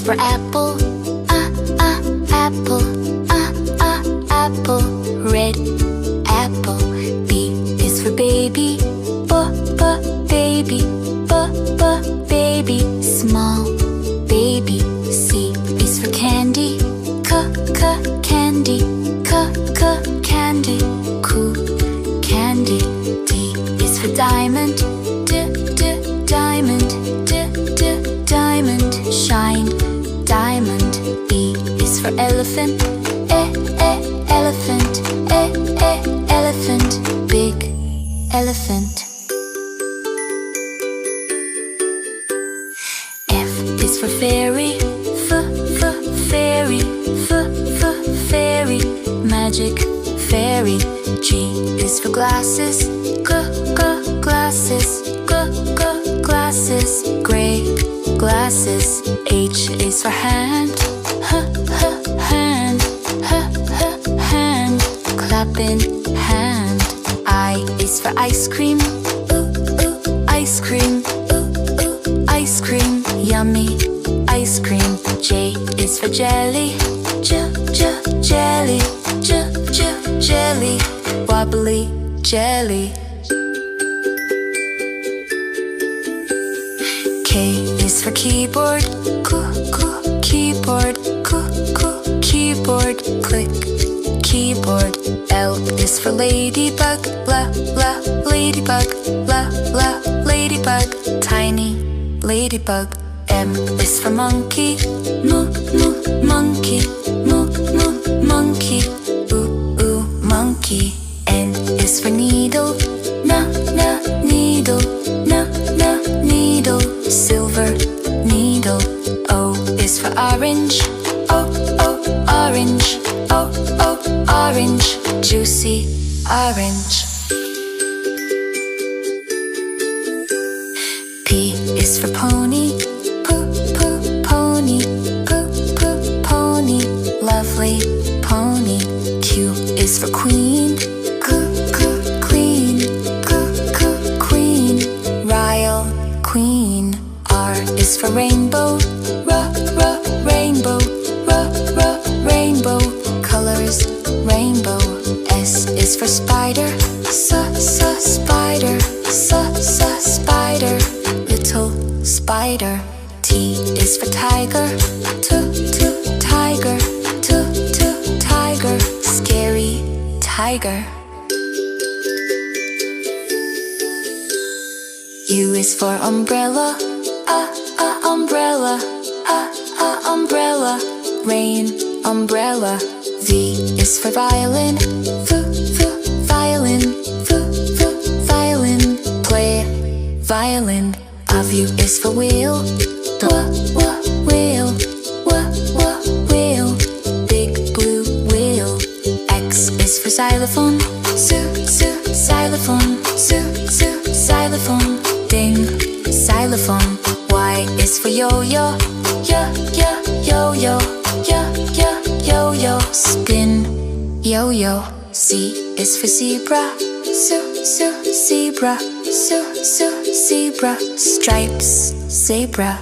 for apple. Apple. Apple. Red apple. B is for baby. Baby. Baby. Small baby. C is for candy. Candy. Candy. Cool candy. D is for diamond. Diamond. Diamond. Shine diamond. E is for elephant. Elephant. Elephant. Big elephant. F is for fairy. Fairy. Fairy. Magic fairy. G is for glasses. Glasses. Glasses. Gray glasses. H is for hand. Hand. Hand. Clapping hand. I is for ice cream. Ice cream. Ice cream. Yummy ice cream. J is for jelly. Jelly. Jelly. Wobbly jelly. K is for keyboard. Keyboard. Keyboard. Click keyboard. L is for ladybug. Ladybug. Ladybug. Tiny ladybug. M is for monkey. Monkey. Monkey. Ooh, monkey. N is for needle. Needle. Needle. Silver needle. O is for orange. Orange. Orange. Juicy orange. P is for pony. Pony. Pony. Lovely pony. Q is for queen. Queen. Queen. Royal queen. R is for rainbow. Rainbow. Rainbow. Colors rainbow. S is for spider. Spider. Spider. Little spider. T is for tiger. Tiger. Tiger. Scary tiger. U is for umbrella. Umbrella. Umbrella. Rain umbrella. V is for violin. Violin. Violin. Play violin. W is for wheel. Wheel. Wheel. Big blue wheel. X is for xylophone. Xylophone. Xylophone. Ding. Xylophone. Y is for yo-yo. Yo-yo. Yo-yo. Spin. Yo-yo. C is for zebra. Zebra. Stripes. Zebra.